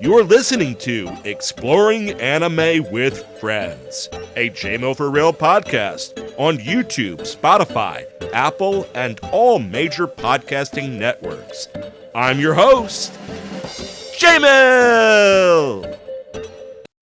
You're listening to Exploring Anime with Friends, a JMO for Real podcast on YouTube, Spotify, Apple, and all major podcasting networks. I'm your host, JMO!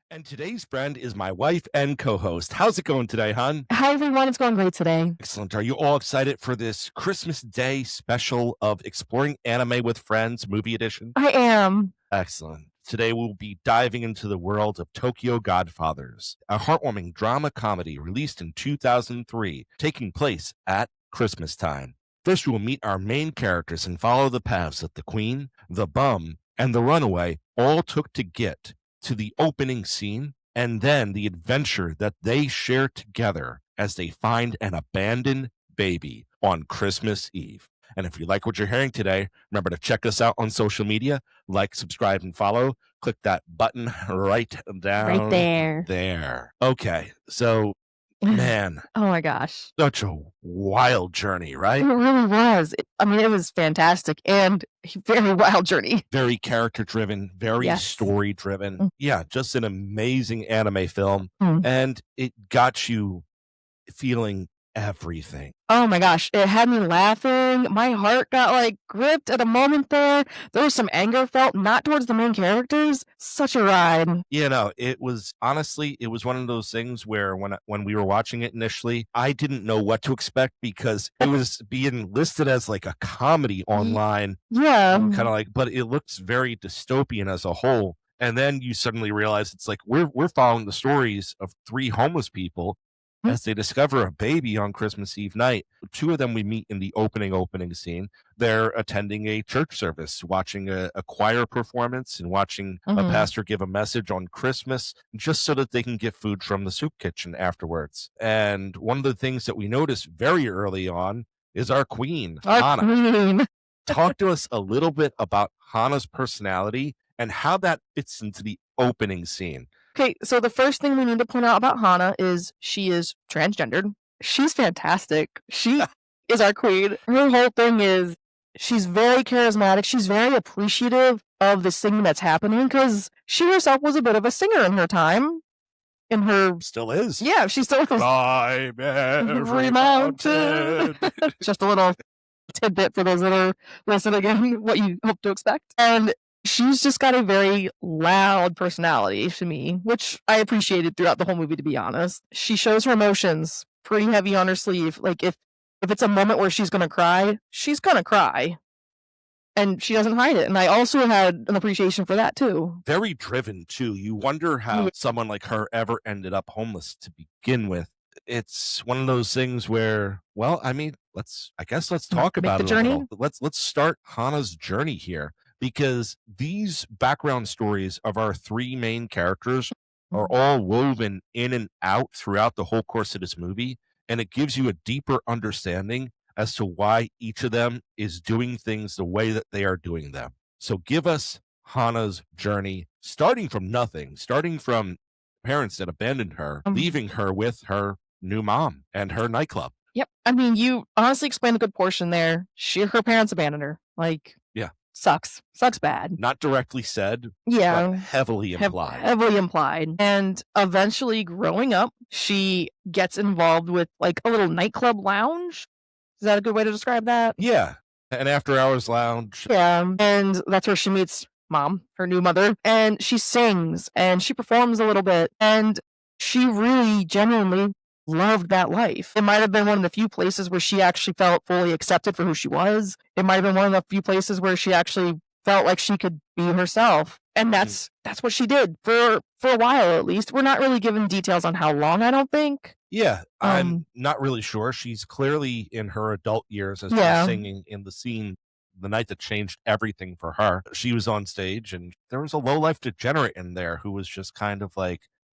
And today's friend is my wife and co-host. How's it going today, hon? Hi, everyone. It's going great today. Excellent. Are you all excited for this Christmas Day special of Exploring Anime with Friends, movie edition? I am. Excellent. Today we'll be diving into the world of Tokyo Godfathers, a heartwarming drama comedy released in 2003, taking place at Christmas time. First, we will meet our main characters and follow the paths that the Queen, the Bum, and the Runaway all took to get to the opening scene, and then the adventure that they share together as they find an abandoned baby on Christmas Eve. And if you like what you're hearing today, remember to check us out on social media, like, subscribe, and follow. Click that button right down there. Okay, so, man. Oh my gosh. Such a wild journey, right? It really was. It was fantastic and a very wild journey. Very character-driven, very story-driven. Mm. Yeah, just an amazing anime film. Mm. And it got you feeling everything. Oh my gosh. It had me laughing. My heart got gripped at a moment there. There was some anger felt, not towards the main characters. Such a ride. You know, it was one of those things where when we were watching it initially, I didn't know what to expect because it was being listed as like a comedy online. Yeah. But it looks very dystopian as a whole. And then you suddenly realize it's like we're following the stories of three homeless people as they discover a baby on Christmas Eve night. Two of them we meet in the opening scene. They're attending a church service, watching a choir performance and watching a pastor give a message on Christmas just so that they can get food from the soup kitchen afterwards. And one of the things that we notice very early on is our queen, Hana. Talk to us a little bit about Hana's personality and how that fits into the opening scene. Okay, so the first thing we need to point out about Hana is she is transgendered. She's fantastic. She is our queen. Her whole thing is she's very charismatic. She's very appreciative of the singing that's happening because she herself was a bit of a singer in her time. Still is. Yeah, she still is. Climb every mountain. Just a little tidbit for those that are listening again, what you hope to expect. And she's just got a very loud personality to me, which I appreciated throughout the whole movie, to be honest. She shows her emotions pretty heavy on her sleeve. Like, if it's a moment where she's going to cry, she's going to cry. And she doesn't hide it. And I also had an appreciation for that, too. Very driven, too. You wonder how someone like her ever ended up homeless to begin with. It's one of those things where, let's talk about it a little. Let's start Hana's journey here. Because these background stories of our three main characters are all woven in and out throughout the whole course of this movie, and it gives you a deeper understanding as to why each of them is doing things the way that they are doing them. So give us Hana's journey, starting from nothing, starting from parents that abandoned her, leaving her with her new mom and her nightclub. Yep. You honestly explained a good portion there. Her parents abandoned her. Yeah. Sucks bad. Not directly said, yeah, but heavily implied. Heavily implied. And eventually growing up, she gets involved with a little nightclub lounge. Is that a good way to describe that? Yeah. An after hours lounge. Yeah. And that's where she meets Mom, her new mother. And she sings and she performs a little bit. And she really genuinely loved that life. It might have been one of the few places where she actually felt fully accepted for who she was. It might have been one of the few places where she actually felt like she could be herself. And that's what she did for a while, at least. We're not really given details on how long, I don't think. Yeah, I'm not really sure. She's clearly in her adult years as she's singing in the scene the night that changed everything for her. She was on stage and there was a low-life degenerate in there who was just kind of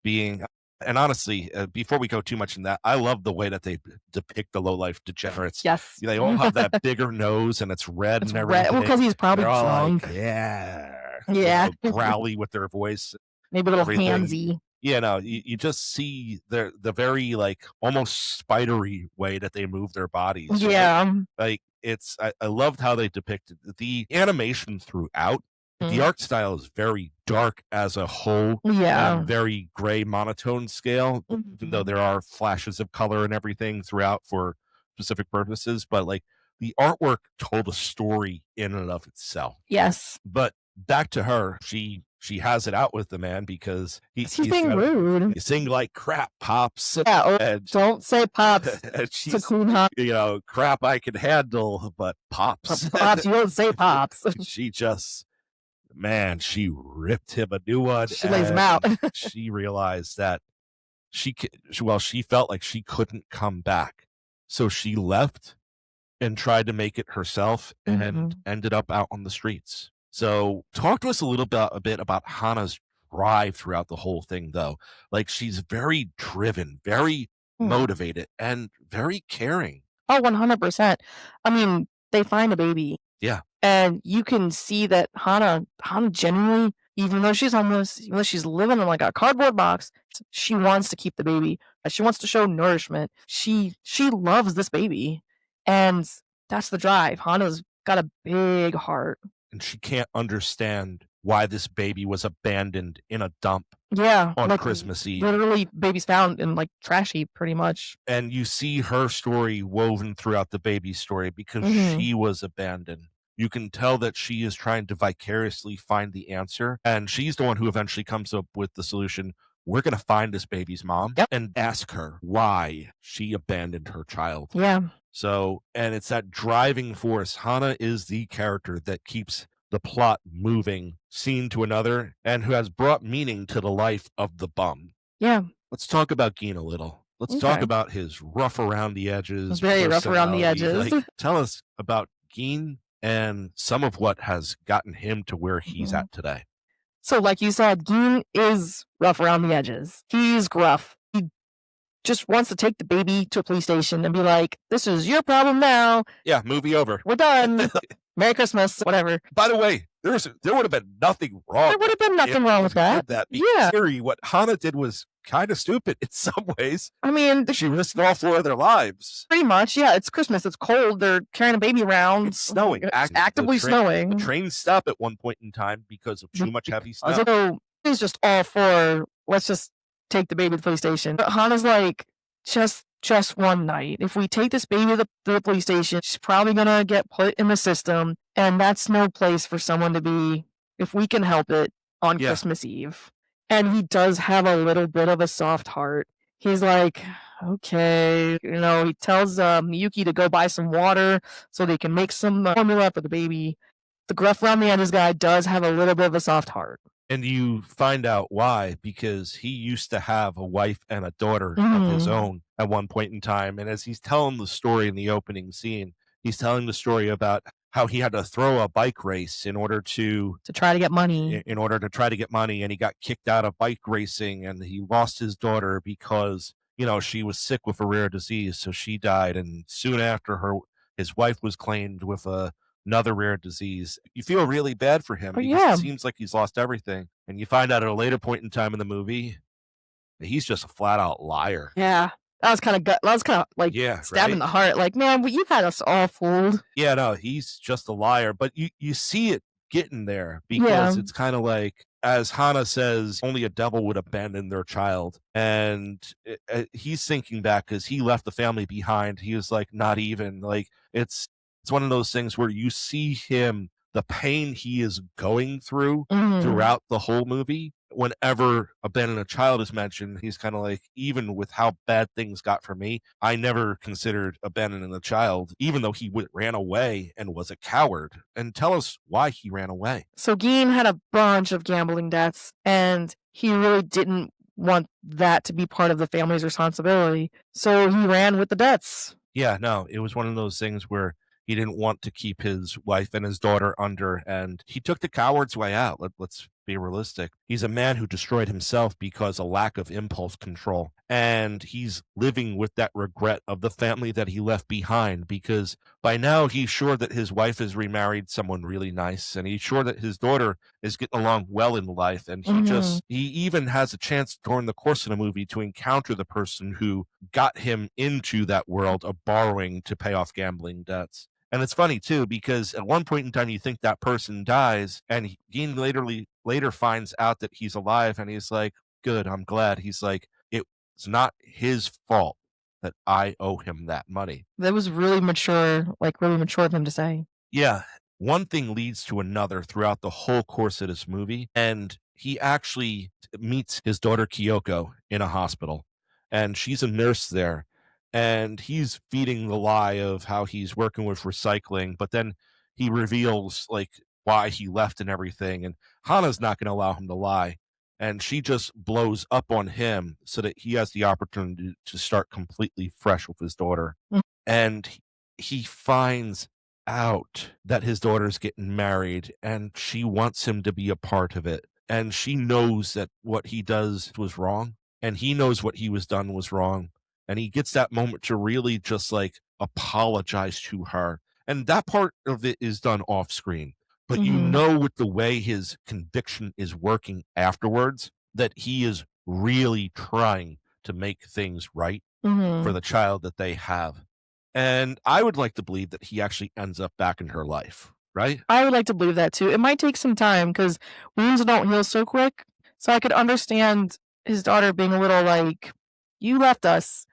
being... And honestly, before we go too much in that, I love the way that they depict the low-life degenerates. Yes. They all have that bigger nose and it's red and everything. Red. Well, because he's probably drunk. Yeah. Growly with their voice. Maybe a little handsy. Yeah, no, you just see the very almost spidery way that they move their bodies. Yeah. I loved how they depicted the animation throughout The art style is very dark as a whole Yeah. and very gray monotone scale, even though there are flashes of color and everything throughout for specific purposes. But like the artwork told a story in and of itself. Yes. But back to her, she has it out with the man because He's being rude. You sing like crap, Pops. Yeah, and, don't say Pops. and she's, crap I can handle, but Pops. Pops, you don't say Pops. She just, man, she ripped him a new one. She lays him out. She realized that she felt like she couldn't come back. So she left and tried to make it herself and ended up out on the streets. So talk to us a bit about Hana's drive throughout the whole thing, though. Like she's very driven, very motivated, and very caring. Oh, 100%. I mean, they find a baby. Yeah. And you can see that Hana genuinely, even though she's homeless, even though she's living in like a cardboard box, she wants to keep the baby. She wants to show nourishment. She loves this baby. And that's the drive. Hana's got a big heart. And she can't understand why this baby was abandoned in a dump. Yeah, on Christmas Eve. Literally, babies found in like trash heap, pretty much. And you see her story woven throughout the baby story because she was abandoned. You can tell that she is trying to vicariously find the answer, and she's the one who eventually comes up with the solution. We're going to find this baby's mom and ask her why she abandoned her child. Yeah. So, and it's that driving force. Hana is the character that keeps the plot moving scene to another and who has brought meaning to the life of the bum. Yeah. Let's talk about Geen a little. Let's talk about his rough around the edges. Very rough around the edges. Like, tell us about Geen and some of what has gotten him to where he's at today. So like you said, Geen is rough around the edges. He's gruff. He just wants to take the baby to a police station and be like, this is your problem now. Yeah, movie over. We're done. Merry Christmas, whatever. By the way, there would have been nothing wrong. There would have been nothing wrong with that. Yeah. What Hana did was kind of stupid in some ways. I mean, she risked all 4 of their lives. Pretty much, yeah. It's Christmas. It's cold. They're carrying a baby around. It's snowing. Actively snowing. The trains stop at one point in time because of too much heavy snow. So he's just all for, let's just take the baby to the police station. But Hana's like, just one night. If we take this baby to the police station, she's probably going to get put in the system. And that's no place for someone to be, if we can help it, on Christmas Eve. And he does have a little bit of a soft heart. He's like, okay. He tells Miyuki to go buy some water so they can make some formula for the baby. The gruff around the edges guy does have a little bit of a soft heart. And you find out why, because he used to have a wife and a daughter of his own at one point in time. And as he's telling the story in the opening scene, he's telling the story about how he had to throw a bike race in order to try to get money. And he got kicked out of bike racing, and he lost his daughter because, she was sick with a rare disease. So she died. And soon after his wife was claimed with another rare disease. You feel really bad for him because it seems like he's lost everything. And you find out at a later point in time in the movie that he's just a flat out liar. Yeah. That was kind of like stabbing the heart. Like, man, you had us all fooled. Yeah, no, he's just a liar. But you see it getting there because it's kind of like, as Hana says, only a devil would abandon their child. And he's thinking back because he left the family behind. He was like, not even. Like, it's one of those things where you see him, the pain he is going through throughout the whole movie. Whenever abandoning a child is mentioned, he's kind of like, even with how bad things got for me, I never considered abandoning a child, even though he ran away and was a coward. And tell us why he ran away. So Geen had a bunch of gambling debts, and he really didn't want that to be part of the family's responsibility. So he ran with the debts. Yeah, no, it was one of those things where he didn't want to keep his wife and his daughter under, and he took the coward's way out. Let's be realistic. He's a man who destroyed himself because of lack of impulse control, and he's living with that regret of the family that he left behind, because by now he's sure that his wife has remarried someone really nice, and he's sure that his daughter is getting along well in life, and he even has a chance during the course of the movie to encounter the person who got him into that world of borrowing to pay off gambling debts. And it's funny too, because at one point in time you think that person dies, and Dean later finds out that he's alive, and he's like, "Good, I'm glad." He's like, "It's not his fault that I owe him that money." That was really mature, like really mature of him to say. Yeah, one thing leads to another throughout the whole course of this movie, and he actually meets his daughter Kyoko in a hospital, and she's a nurse there, and he's feeding the lie of how he's working with recycling, but then he reveals like why he left and everything, and Hana's not going to allow him to lie, and she just blows up on him so that he has the opportunity to start completely fresh with his daughter. Mm. And he finds out that his daughter's getting married, and she wants him to be a part of it. And she knows that what he does was wrong, and he knows what he was done was wrong. And he gets that moment to really just like apologize to her. And that part of it is done off screen. But you Mhm. know, with the way his conviction is working afterwards, that he is really trying to make things right for Mhm. the child that they have. And I would like to believe that he actually ends up back in her life, right? I would like to believe that too. It might take some time because wounds don't heal so quick. So I could understand his daughter being a little like, "You left us.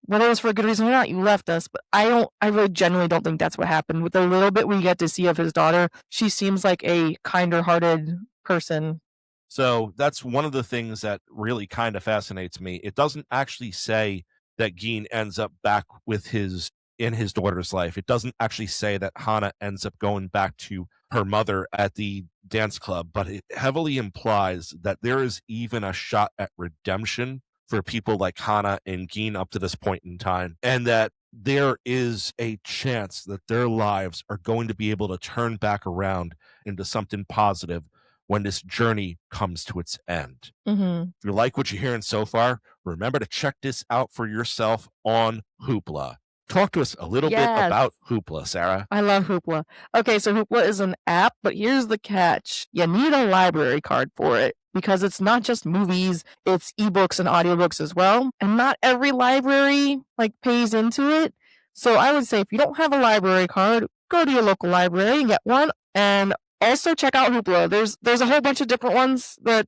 Whether it was for a good reason or not, you left us." But I really genuinely don't think that's what happened. With the little bit we get to see of his daughter, she seems like a kinder hearted person. So that's one of the things that really kind of fascinates me. It doesn't actually say that Geen ends up back with his in his daughter's life. It doesn't actually say that Hana ends up going back to her mother at the dance club, but it heavily implies that there is even a shot at redemption for people like Hana and Geen up to this point in time, and that there is a chance that their lives are going to be able to turn back around into something positive when this journey comes to its end. Mhm. If you like what you're hearing so far, remember to check this out for yourself on Hoopla. Talk to us a little bit Yes. about Hoopla, Sarah. I love Hoopla. Okay, so Hoopla is an app, but here's the catch. You need a library card for it because it's not just movies, it's ebooks and audiobooks as well. And not every library like pays into it. So I would say if you don't have a library card, go to your local library and get one. And also check out Hoopla. There's a whole bunch of different ones that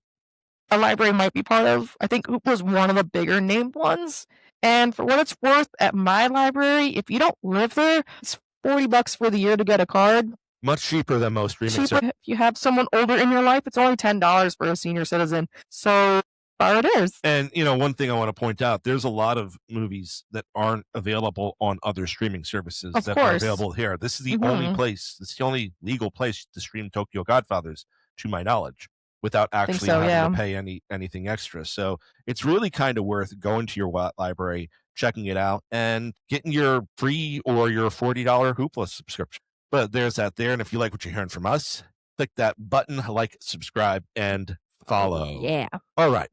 a library might be part of. I think Hoop was one of the bigger named ones. And for what it's worth, at my library, if you don't live there, it's $40 for the year to get a card. Much cheaper than most streaming Cheaper services. if you have someone older in your life, it's only $10 for a senior citizen. So there it is. And you know, one thing I want to point out, there's a lot of movies that aren't available on other streaming services Of that are course. available here. This is the only place, it's the only legal place to stream Tokyo Godfathers, to my knowledge, without actually so, having yeah. to pay anything extra. So it's really kind of worth going to your library, checking it out, and getting your free or your $40 Hoopla subscription. But there's that there. And if you like what you're hearing from us, click that button, like, subscribe, and follow. Yeah. All right.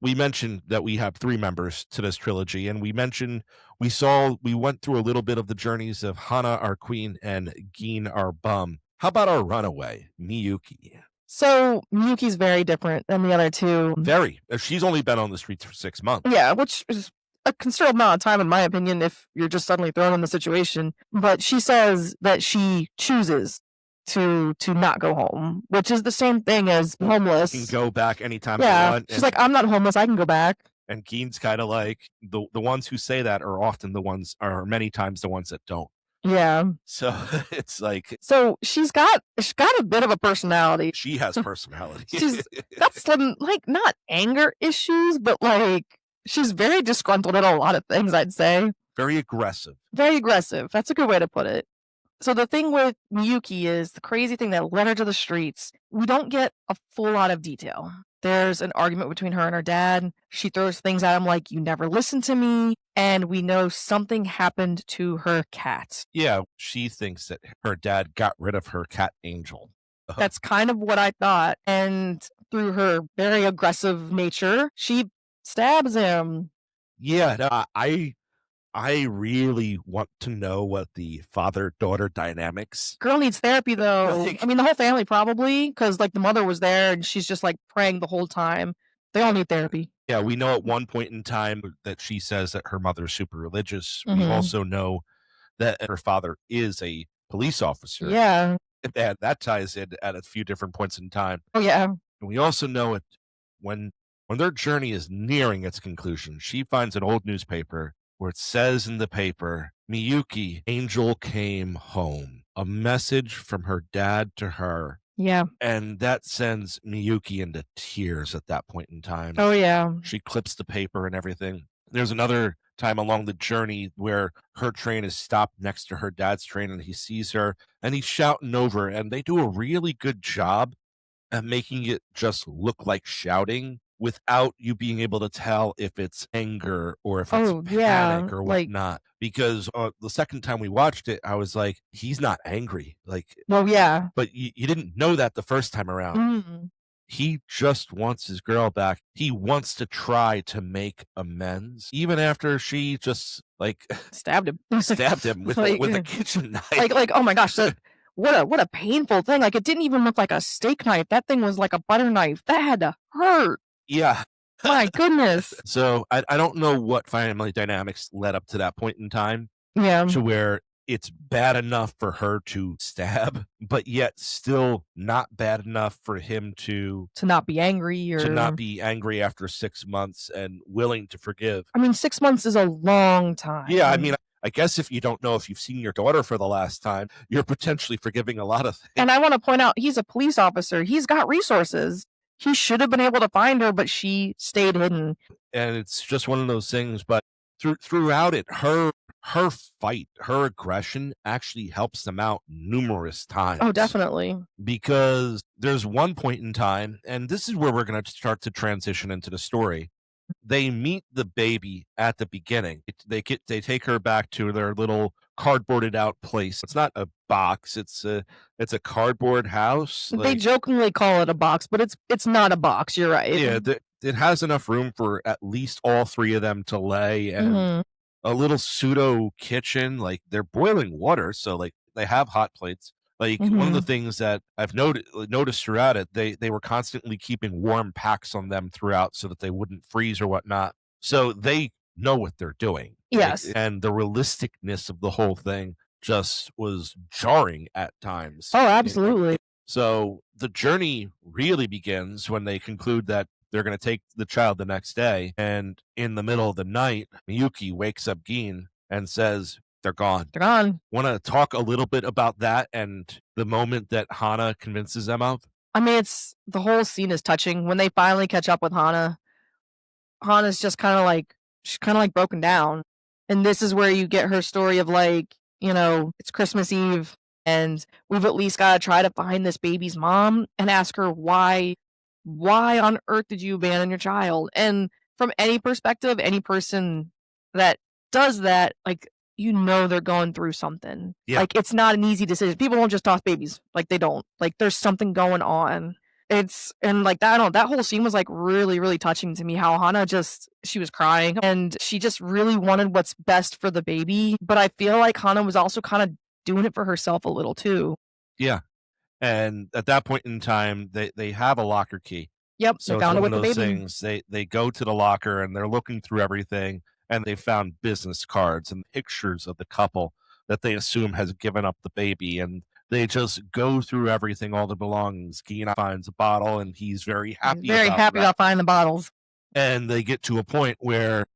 We mentioned that we have 3 members to this trilogy, and we mentioned we went through a little bit of the journeys of Hana, our queen, and Geen, our bum. How about our runaway, Miyuki? So Miyuki's very different than the other two. Very. She's only been on the streets for 6 months. Yeah, which is a considerable amount of time, in my opinion, if you're just suddenly thrown in the situation. But she says that she chooses to not go home, which is the same thing as homeless. You can go back anytime you Yeah, want. she's like, I'm not homeless. I can go back. And Geen's kind of like the ones who say that are often the ones, are many times the ones that don't. Yeah. So it's like, So she's got a bit of a personality. she has personality. She's got some like not anger issues, but like she's very disgruntled at a lot of things, I'd say. Very aggressive. Very aggressive. That's a good way to put it. So the thing with Miyuki is the crazy thing that led her to the streets. We don't get a full lot of detail. There's an argument between her and her dad. She throws things at him like, "You never listen to me." And we know something happened to her cat. Yeah, she thinks that her dad got rid of her cat Angel. That's kind of what I thought. And through her very aggressive nature, she stabs him. Yeah, no, I really want to know what the father-daughter dynamics. Girl needs therapy though. Like, I mean, the whole family probably, because like the mother was there and she's just like praying the whole time. They all need therapy. yeah, we know at one point in time that she says that her mother's super religious. We Mhm. also know that her father is a police officer. Yeah. And that ties in at a few different points in time. Oh, yeah. And we also know it when their journey is nearing its conclusion. She finds an old newspaper where it says in the paper, Miyuki, angel came home. A message from her dad to her. Yeah. And that sends Miyuki into tears at that point in time. Oh, yeah. She clips the paper and everything. There's another time along the journey where her train is stopped next to her dad's train and he sees her and he's shouting over, and they do a really good job at making it just look like shouting without you being able to tell if it's anger or if it's panic or whatnot. Because the second time we watched it, I was like, he's not angry. Like, well, yeah. But you didn't know that the first time around. Mm-hmm. He just wants his girl back. He wants to try to make amends, even after she just stabbed him with a kitchen knife. Like oh my gosh, what a painful thing. Like, it didn't even look like a steak knife. That thing was like a butter knife. That had to hurt. Yeah. My goodness. So I don't know what family dynamics led up to that point in time. Yeah. To where it's bad enough for her to stab, but yet still not bad enough for him to not be angry, or to not be angry after 6 months and willing to forgive. I mean, 6 months is a long time. Yeah, I mean, I guess if you don't know if you've seen your daughter for the last time, you're potentially forgiving a lot of things. And I want to point out, he's a police officer. He's got resources. He should have been able to find her, but she stayed hidden. And it's just one of those things, but throughout it, her fight, her aggression actually helps them out numerous times. Oh, definitely. Because there's one point in time, and this is where we're going to start to transition into the story. They meet the baby at the beginning. They take her back to their little cardboarded out place. It's not a box. It's a cardboard house. They jokingly call it a box, but it's not a box. You're right. Yeah, it has enough room for at least all three of them to lay, and a little pseudo kitchen. Like, they're boiling water, so like they have hot plates. Like, one of the things that I've noticed throughout it, they were constantly keeping warm packs on them throughout so that they wouldn't freeze or whatnot. So they know what they're doing. Yes. And the realisticness of the whole thing just was jarring at times. Oh, absolutely. So the journey really begins when they conclude that they're going to take the child the next day. And in the middle of the night, Miyuki wakes up Gin and says, they're gone. They're gone. Want to talk a little bit about that and the moment that Hana convinces them of? I mean, the whole scene is touching. When they finally catch up with Hana, Hana's just she's kind of like broken down. And this is where you get her story of it's Christmas Eve and we've at least got to try to find this baby's mom and ask her why on earth did you abandon your child? And from any perspective, any person that does that, they're going through something. Yeah. It's not an easy decision. People don't just toss babies. They don't. There's something going on. That whole scene was really, really touching to me. How Hana she was crying and she just really wanted what's best for the baby. But I feel like Hana was also kind of doing it for herself a little too. Yeah. And at that point in time, they have a locker key. Yep. So they found it with one the of those baby. things. They go to the locker and they're looking through everything, and they found business cards and pictures of the couple that they assume has given up the baby. And they just go through everything, all the belongings. Gina finds a bottle, and he's very happy. Very happy about finding the bottles. And they get to a point where,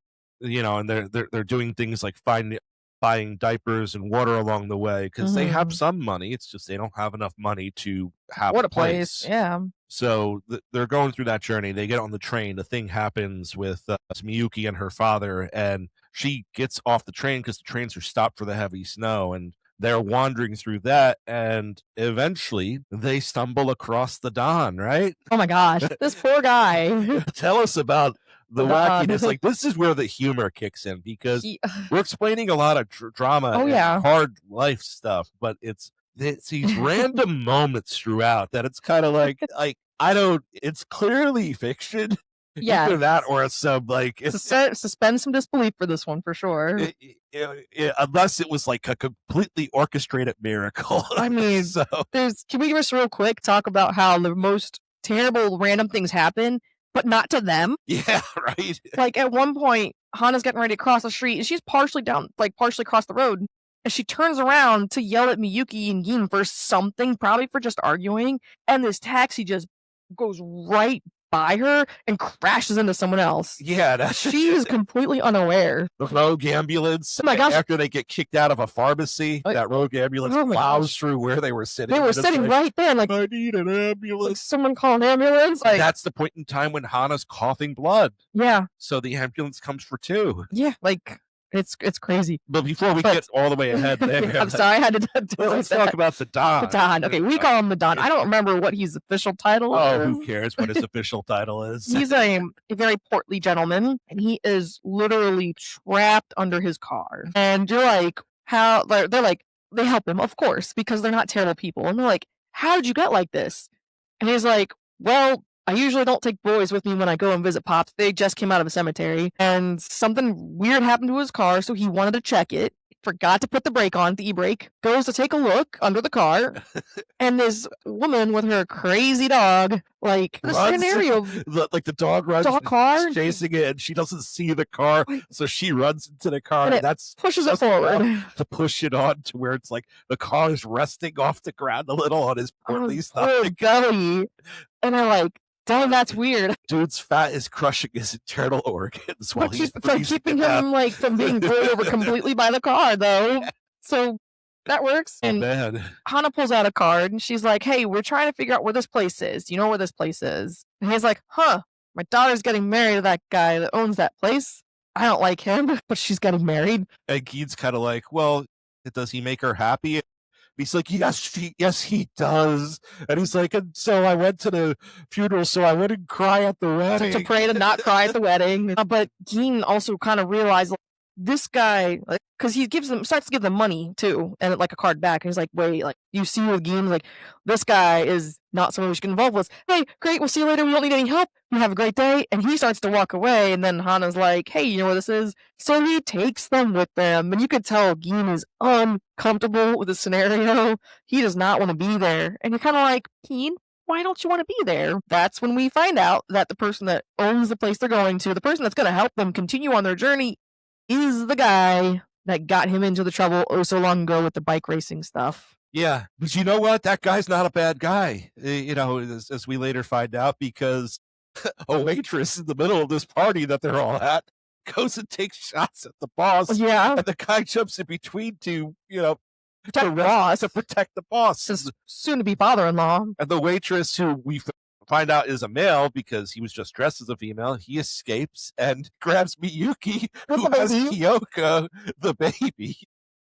and they're doing things like buying diapers and water along the way because they have some money. It's just they don't have enough money to have a place. Yeah. So they're going through that journey. They get on the train. The thing happens with Miyuki and her father, and she gets off the train because the trains are stopped for the heavy snow, and they're wandering through that, and eventually they stumble across the Don, right? Oh my gosh, this poor guy. Tell us about the wackiness. This is where the humor kicks in, because we're explaining a lot of drama and hard life stuff, but it's these random moments throughout that it's kind of it's clearly fiction. Yeah, either that or some suspend some disbelief for this one for sure. Unless it was a completely orchestrated miracle. I mean, can we just real quick talk about how the most terrible random things happen, but not to them? Yeah, right. At one point, Hana's getting ready to cross the street, and she's partially across the road, And she turns around to yell at Miyuki and Gin for something, probably for just arguing. And this taxi just goes right by her and crashes into someone else. Yeah, she is completely unaware. The rogue ambulance. Oh my gosh! After they get kicked out of a pharmacy, that rogue ambulance plows through where they were sitting. They were sitting right there, like, I need an ambulance. Like, someone call an ambulance. Like, that's the point in time when Hana's coughing blood. Yeah. So the ambulance comes for 2. Yeah, like. It's crazy. But before we get all the way ahead there, I'm sorry, I had to do it. Let's talk about the Don. The Don. Okay, we call him the Don. I don't remember what his official title is. Oh, who cares what his official title is? He's a very portly gentleman, and he is literally trapped under his car. And you're like, how? They're like, they help him, of course, because they're not terrible people. And they're like, how did you get like this? And he's like, well, I usually don't take boys with me when I go and visit Pops. They just came out of a cemetery, and something weird happened to his car, so he wanted to check it. Forgot to put the brake on, the e-brake. Goes to take a look under the car, and this woman with her crazy dog, like, the scenario. Like the dog runs, car chasing it, and she doesn't see the car, so she runs into the car, and that's pushes it forward to push it on to where it's like the car is resting off the ground a little on his portly stomach. Golly. And I'm like, damn, that's weird. Dude's fat is crushing his internal organs while he's keeping him like from being pulled over completely by the car, though. So that works. And Hana pulls out a card and she's like, hey, we're trying to figure out where this place is. Do you know where this place is? And he's like, huh, my daughter's getting married to that guy that owns that place. I don't like him, but she's getting married. And Geed's kind of like, well, does he make her happy? He's like, yes, he does. And he's like, and so I went to the funeral, so I wouldn't cry at the wedding. To pray to not cry at the wedding. But Gin also kind of realized, like, this guy, because he starts to give them money too, and like a card back. And he's like, wait, like, you see with Gin, like, this guy is not someone we should get involved with. Hey, great, we'll see you later. We don't need any help. You have a great day. And he starts to walk away, and then Hana's like, hey, you know where this is? So he takes them with them, and you could tell Gin is uncomfortable with the scenario. He does not want to be there. And you're kind of like, Gin, why don't you want to be there? That's when we find out that the person that owns the place they're going to, the person that's going to help them continue on their journey, is the guy that got him into the trouble so long ago with the bike racing stuff. Yeah, but you know what? That guy's not a bad guy, you know, as we later find out, because a waitress in the middle of this party that they're all at goes and takes shots at the boss. Yeah. And the guy jumps in between to, you know, to protect the boss. His soon-to-be father-in-law. And the waitress, who we find out is a male because he was just dressed as a female, he escapes and grabs Miyuki, who has Kyoko, the baby,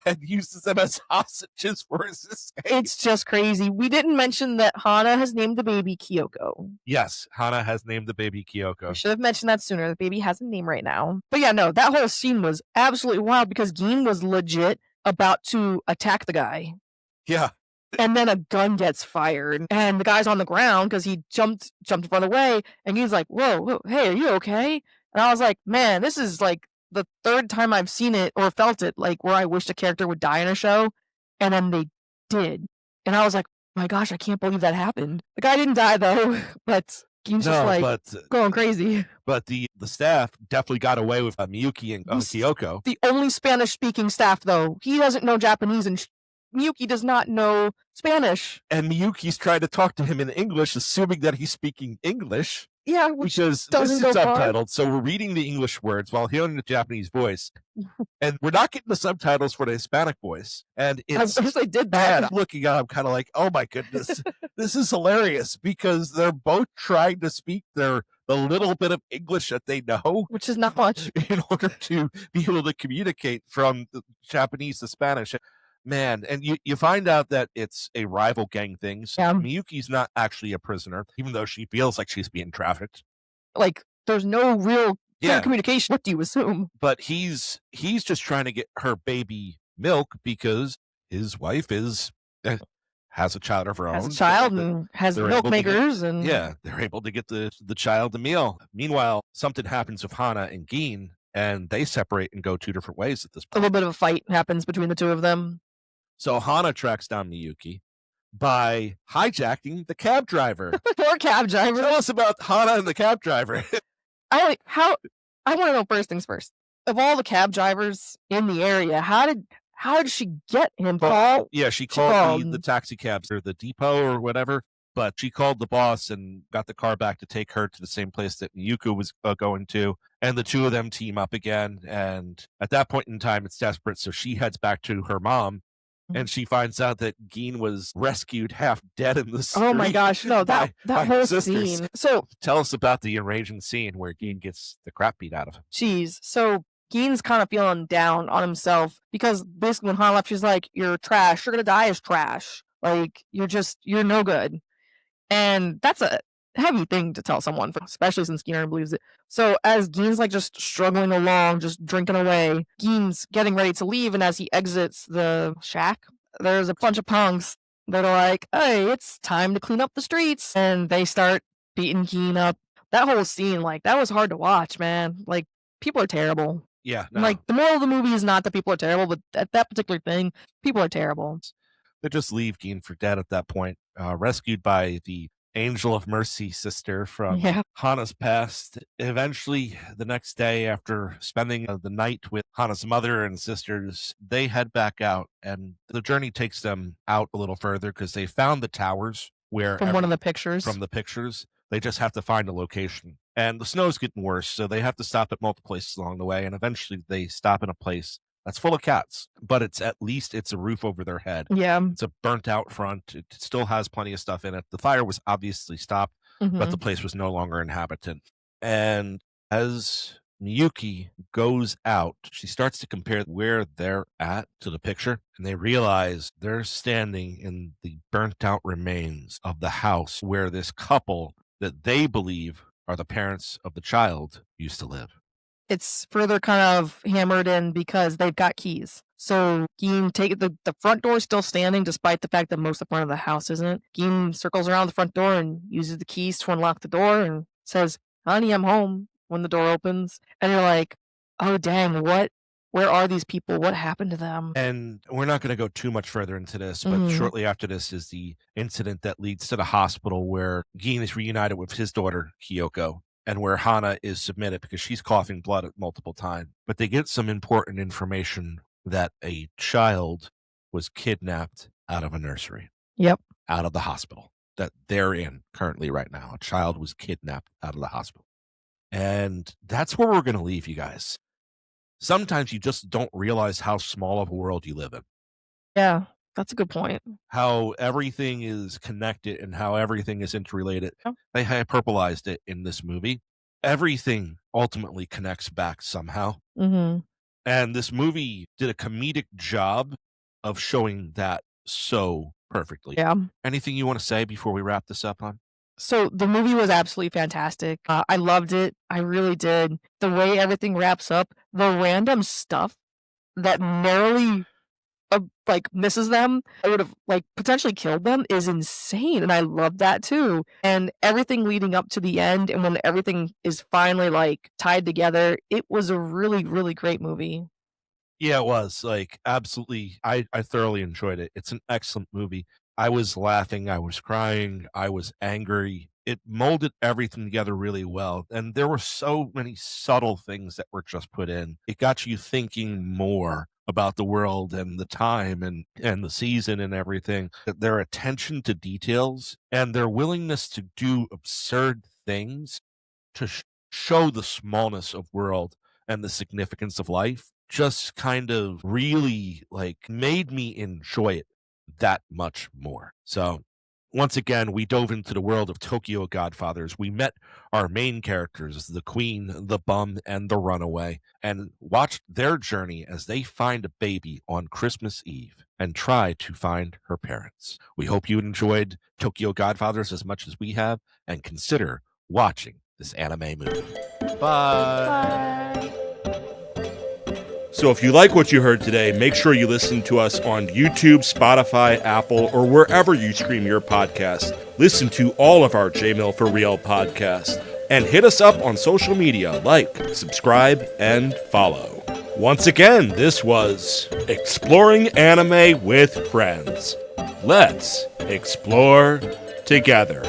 and uses them as hostages for his escape. It's just crazy. We didn't mention that Hana has named the baby Kyoko. Yes, Hana has named the baby Kyoko. I should have mentioned that sooner. The baby has a name right now. But yeah, no, that whole scene was absolutely wild because Gin was legit about to attack the guy. Yeah. And then a gun gets fired, and the guy's on the ground because he jumped to run away, and he's like, whoa, hey, are you okay? And I was like, man, this is like the third time I've seen it or felt it, like, where I wished a character would die in a show, and then they did. And I was like, my gosh, I can't believe that happened. The guy didn't die, though, but he's just going crazy. But the staff definitely got away with Miyuki and Kyoko. The only Spanish-speaking staff, though. He doesn't know Japanese, and Miyuki does not know Spanish. And Miyuki's trying to talk to him in English, assuming that he's speaking English. Yeah, because this is subtitled, so we're reading the English words while hearing the Japanese voice. And we're not getting the subtitles for the Hispanic voice. And it's I wish they did that. bad. Looking at, I'm kind of like, oh my goodness, this is hilarious, because they're both trying to speak the little bit of English that they know, which is not much, in order to be able to communicate from the Japanese to Spanish. Man, and you find out that it's a rival gang thing. So Miyuki's not actually a prisoner, even though she feels like she's being trafficked. Like, there's no real communication. What do you assume? But he's just trying to get her baby milk because his wife has a child of her own. Has a child and has milk makers. And they're able to get the child the meal. Meanwhile, something happens with Hana and Gin, and they separate and go two different ways at this point. A little bit of a fight happens between the two of them. So Hana tracks down Miyuki by hijacking the cab driver. Poor cab driver. Tell us about Hana and the cab driver. I want to know first things first. Of all the cab drivers in the area, how how did she get him? She called the taxi cabs or the depot or whatever, but she called the boss and got the car back to take her to the same place that Miyuko was going to. And the two of them team up again. And at that point in time, it's desperate. So she heads back to her mom. And she finds out that Geen was rescued half dead in the street. Oh my gosh, no, that whole scene. So tell us about the enraging scene where Geen gets the crap beat out of him. Jeez. So Geen's kind of feeling down on himself because basically when Han left, she's like, you're trash. You're going to die as trash. Like, you're no good. And that's a heavy thing to tell someone, especially since Geen believes it. So as Geen's like just struggling along, just drinking away, Geen's getting ready to leave. And as he exits the shack, there's a bunch of punks that are like, hey, it's time to clean up the streets. And they start beating Geen up. That whole scene, like, that was hard to watch, man. Like, people are terrible. Yeah. No. Like, the moral of the movie is not that people are terrible, but at that particular thing, people are terrible. They just leave Geen for dead at that point, rescued by the Angel of Mercy sister from Hana's past. Eventually, the next day, after spending the night with Hana's mother and sisters, they head back out, and the journey takes them out a little further because they found the towers where from one of the pictures. From the pictures, they just have to find a location. And the snow's getting worse, so they have to stop at multiple places along the way, and eventually they stop in a place that's full of cats, but it's a roof over their head. Yeah. It's a burnt out front. It still has plenty of stuff in it. The fire was obviously stopped, but the place was no longer inhabited. And as Miyuki goes out, she starts to compare where they're at to the picture, and they realize they're standing in the burnt out remains of the house where this couple that they believe are the parents of the child used to live. It's further kind of hammered in because they've got keys. So Geen the front door is still standing despite the fact that most of the front of the house isn't. Geen circles around the front door and uses the keys to unlock the door and says, honey, I'm home, when the door opens. And you're like, oh dang, where are these people? What happened to them? And we're not going to go too much further into this, but shortly after this is the incident that leads to the hospital where Geen is reunited with his daughter, Kyoko, and where Hana is submitted because she's coughing blood multiple times. But they get some important information that a child was kidnapped out of a nursery. Yep. Out of the hospital that they're in currently right now. A child was kidnapped out of the hospital. And that's where we're going to leave you guys. Sometimes you just don't realize how small of a world you live in. Yeah, that's a good point. How everything is connected and how everything is interrelated. Yeah. They hyperbolized it in this movie. Everything ultimately connects back somehow. Mm-hmm. And this movie did a comedic job of showing that so perfectly. Yeah. Anything you want to say before we wrap this up on? So the movie was absolutely fantastic. I loved it. I really did. The way everything wraps up, the random stuff that narrowly misses them, I would have potentially killed them, is insane. And I love that too. And everything leading up to the end and when everything is finally tied together, it was a really, really great movie. Yeah, it was absolutely. I thoroughly enjoyed it. It's an excellent movie. I was laughing, I was crying, I was angry. It molded everything together really well. And there were so many subtle things that were just put in. It got you thinking more about the world and the time and the season and everything. Their attention to details and their willingness to do absurd things to show the smallness of world and the significance of life just kind of really made me enjoy it that much more. So once again, we dove into the world of Tokyo Godfathers. We met our main characters, the Queen, the Bum, and the Runaway, and watched their journey as they find a baby on Christmas Eve and try to find her parents. We hope you enjoyed Tokyo Godfathers as much as we have, and consider watching this anime movie. Bye. Bye. So if you like what you heard today, make sure you listen to us on YouTube, Spotify, Apple, or wherever you stream your podcast. Listen to all of our J-Mill for Real podcasts. And hit us up on social media, subscribe, and follow. Once again, this was Exploring Anime with Friends. Let's explore together.